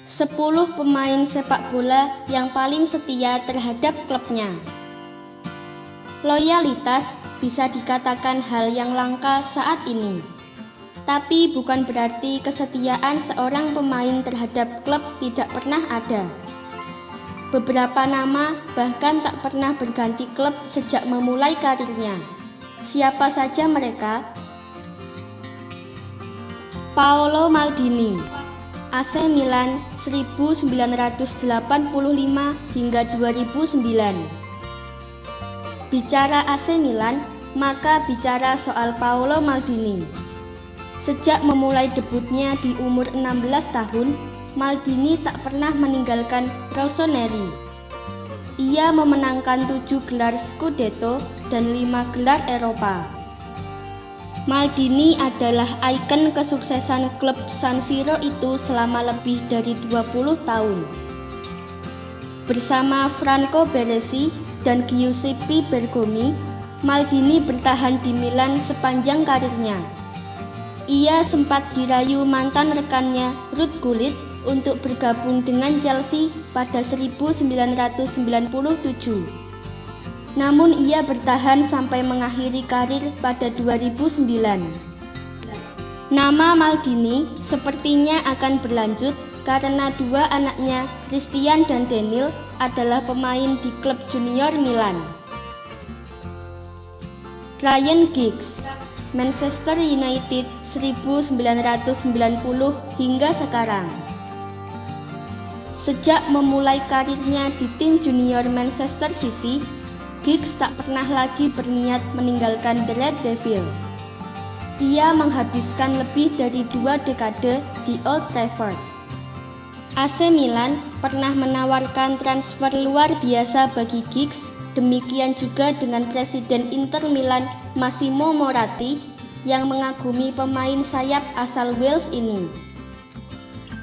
10 pemain sepak bola yang paling setia terhadap klubnya. Loyalitas bisa dikatakan hal yang langka saat ini. Tapi bukan berarti kesetiaan seorang pemain terhadap klub tidak pernah ada. Beberapa nama bahkan tak pernah berganti klub sejak memulai karirnya. Siapa saja mereka? Paolo Maldini, AC Milan 1985 hingga 2009. Bicara AC Milan, maka bicara soal Paolo Maldini. Sejak memulai debutnya di umur 16 tahun, Maldini tak pernah meninggalkan Rossoneri. Ia memenangkan 7 gelar Scudetto dan 5 gelar Eropa. Maldini adalah ikon kesuksesan klub San Siro itu selama lebih dari 20 tahun. Bersama Franco Baresi dan Giuseppe Bergomi, Maldini bertahan di Milan sepanjang karirnya. Ia sempat dirayu mantan rekannya Ruud Gullit untuk bergabung dengan Chelsea pada 1997. Namun ia bertahan sampai mengakhiri karir pada 2009. Nama Maldini sepertinya akan berlanjut karena dua anaknya, Christian dan Daniel, adalah pemain di klub junior Milan. Ryan Giggs, Manchester United 1990 hingga sekarang. Sejak memulai karirnya di tim junior Manchester City, Giggs tak pernah lagi berniat meninggalkan The Red Devil. Ia menghabiskan lebih dari 2 dekade di Old Trafford. AC Milan pernah menawarkan transfer luar biasa bagi Giggs, demikian juga dengan Presiden Inter Milan Massimo Moratti yang mengagumi pemain sayap asal Wales ini.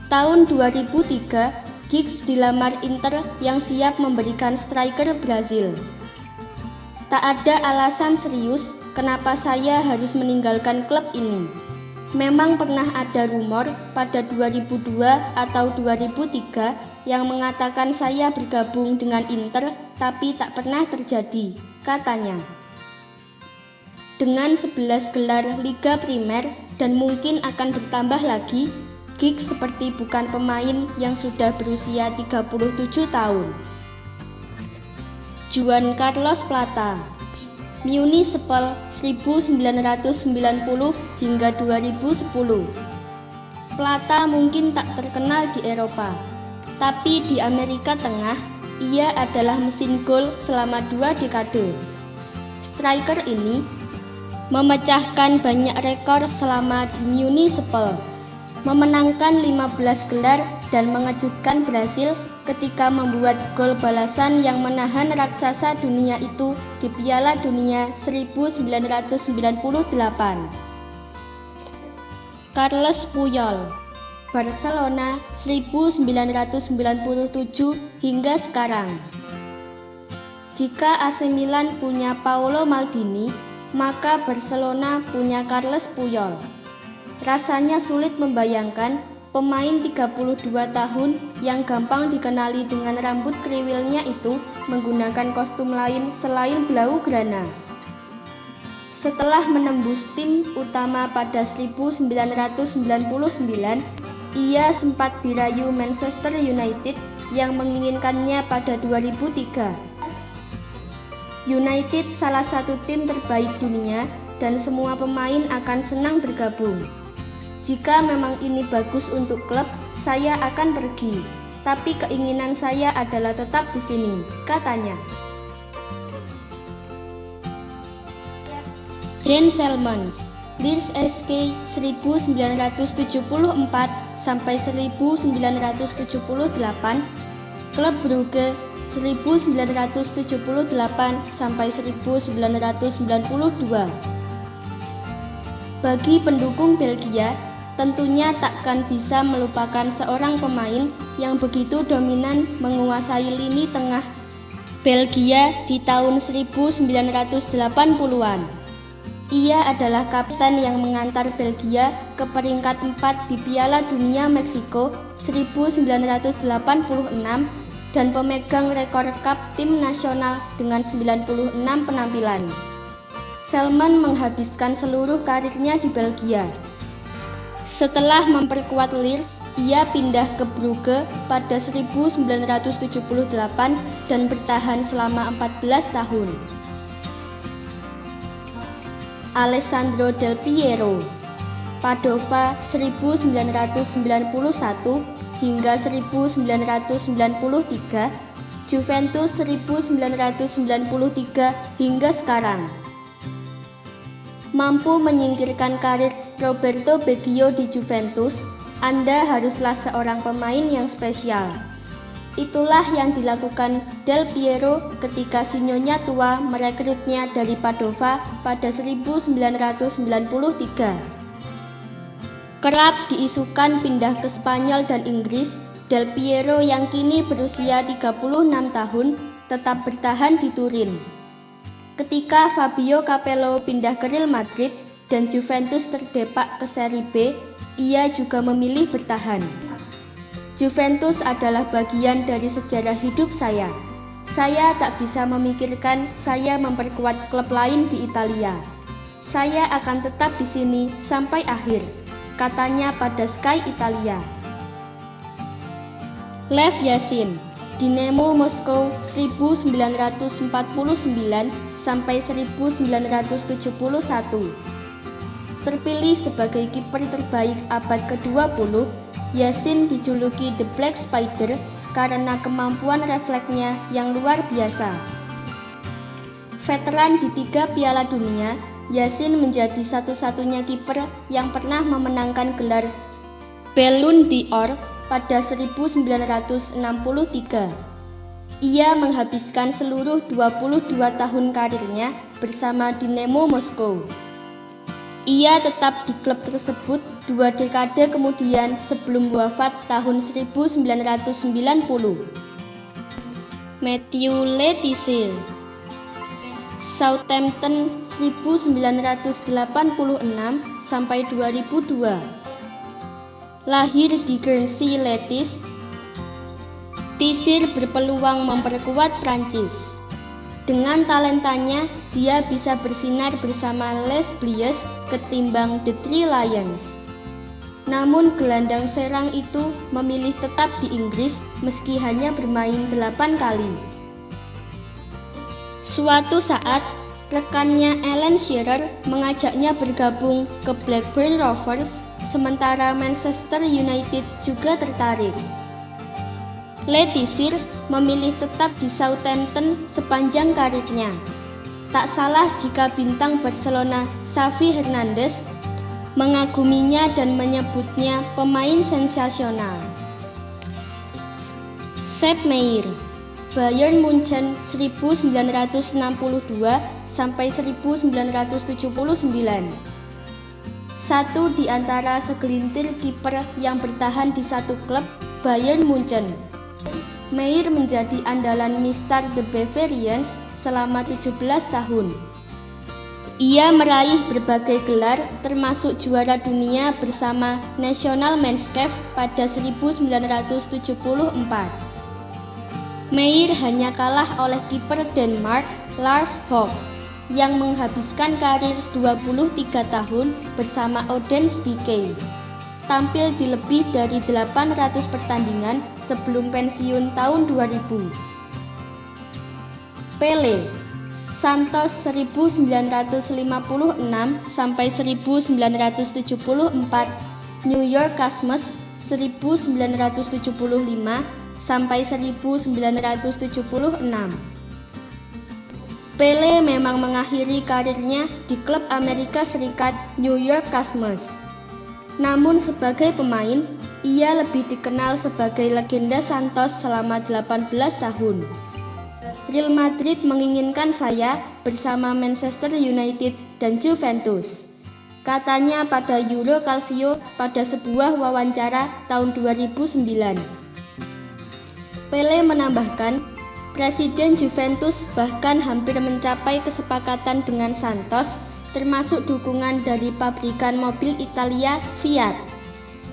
Tahun 2003, Giggs dilamar Inter yang siap memberikan striker Brazil. Tak ada alasan serius kenapa saya harus meninggalkan klub ini. Memang pernah ada rumor pada 2002 atau 2003 yang mengatakan saya bergabung dengan Inter, tapi tak pernah terjadi, katanya. Dengan 11 gelar Liga Primer dan mungkin akan bertambah lagi, Giggs seperti bukan pemain yang sudah berusia 37 tahun. Juan Carlos Plata, Municipal 1990 hingga 2010. Plata mungkin tak terkenal di Eropa, tapi di Amerika Tengah ia adalah mesin gol selama 2 dekade. Striker ini memecahkan banyak rekor selama di Municipal, memenangkan 15 gelar dan mengejutkan Brasil ketika membuat gol balasan yang menahan raksasa dunia itu di Piala Dunia 1998. Carles Puyol, Barcelona 1997 hingga sekarang. Jika AC Milan punya Paolo Maldini, maka Barcelona punya Carles Puyol. Rasanya sulit membayangkan pemain 32 tahun yang gampang dikenali dengan rambut kriwilnya itu menggunakan kostum lain selain Blaugrana. Setelah menembus tim utama pada 1999, ia sempat dirayu Manchester United yang menginginkannya pada 2003. United salah satu tim terbaik dunia dan semua pemain akan senang bergabung. Jika memang ini bagus untuk klub, saya akan pergi. Tapi keinginan saya adalah tetap di sini, katanya. Jane Selmans, Leeds SK 1974 sampai 1978, Klub Brugge 1978 sampai 1992. Bagi pendukung Belgia, tentunya takkan bisa melupakan seorang pemain yang begitu dominan menguasai lini tengah Belgia di tahun 1980-an. Ia adalah kapten yang mengantar Belgia ke peringkat 4 di Piala Dunia Meksiko 1986 dan pemegang rekor Cup tim nasional dengan 96 penampilan. Selman menghabiskan seluruh karirnya di Belgia. Setelah memperkuat Lierse, ia pindah ke Brugge pada 1978 dan bertahan selama 14 tahun. Alessandro Del Piero, Padova 1991 hingga 1993, Juventus 1993 hingga sekarang. Mampu menyingkirkan karir Roberto Baggio di Juventus, Anda haruslah seorang pemain yang spesial. Itulah yang dilakukan Del Piero ketika si Nyonya tua merekrutnya dari Padova pada 1993. Kerap diisukan pindah ke Spanyol dan Inggris, Del Piero yang kini berusia 36 tahun tetap bertahan di Turin. Ketika Fabio Capello pindah ke Real Madrid dan Juventus terdepak ke Serie B, ia juga memilih bertahan. Juventus adalah bagian dari sejarah hidup saya. Saya tak bisa memikirkan saya memperkuat klub lain di Italia. Saya akan tetap di sini sampai akhir, katanya pada Sky Italia. Lev Yashin, Dinamo Moskow 1949 sampai 1971. Terpilih sebagai kiper terbaik abad ke-20, Yashin dijuluki The Black Spider karena kemampuan refleksnya yang luar biasa. Veteran di 3 Piala Dunia, Yashin menjadi satu-satunya kiper yang pernah memenangkan gelar Ballon d'Or pada 1963. Ia menghabiskan seluruh 22 tahun karirnya bersama Dinamo Moskow. Ia tetap di klub tersebut 2 dekade kemudian sebelum wafat tahun 1990. Matthew Le Tissier, Southampton 1986 sampai 2002. Lahir di Guernsey, Lettis, Tissier berpeluang memperkuat Prancis. Dengan talentanya, dia bisa bersinar bersama Les Bleus ketimbang The Three Lions. Namun gelandang serang itu memilih tetap di Inggris meski hanya bermain 8 kali. Suatu saat, rekannya Alan Shearer mengajaknya bergabung ke Blackburn Rovers, sementara Manchester United juga tertarik. Le Tissier memilih tetap di Southampton sepanjang karirnya. Tak salah jika bintang Barcelona Xavi Hernandez mengaguminya dan menyebutnya pemain sensasional. Sepp Maier, Bayern Munchen 1962 sampai 1979. Satu di antara segelintir kiper yang bertahan di satu klub, Bayern Munchen. Maier menjadi andalan Mister The Bavarians selama 17 tahun. Ia meraih berbagai gelar termasuk juara dunia bersama Nationalmannschaft pada 1974. Maier hanya kalah oleh kiper Denmark Lars Hogg yang menghabiskan karir 23 tahun bersama Odense BK. Tampil di lebih dari 800 pertandingan sebelum pensiun tahun 2000. Pele, Santos 1956 sampai 1974, New York Cosmos 1975 sampai 1976. Pele memang mengakhiri karirnya di klub Amerika Serikat New York Cosmos. Namun sebagai pemain, ia lebih dikenal sebagai legenda Santos selama 18 tahun. Real Madrid menginginkan saya bersama Manchester United dan Juventus, katanya pada Euro Calcio pada sebuah wawancara tahun 2009. Pele menambahkan, Presiden Juventus bahkan hampir mencapai kesepakatan dengan Santos termasuk dukungan dari pabrikan mobil Italia Fiat.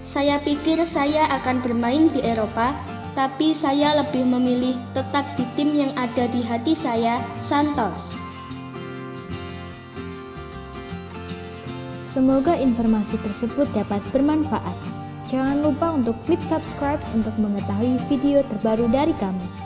Saya pikir saya akan bermain di Eropa, tapi saya lebih memilih tetap di tim yang ada di hati saya, Santos. Semoga informasi tersebut dapat bermanfaat. Jangan lupa untuk klik subscribe untuk mengetahui video terbaru dari kami.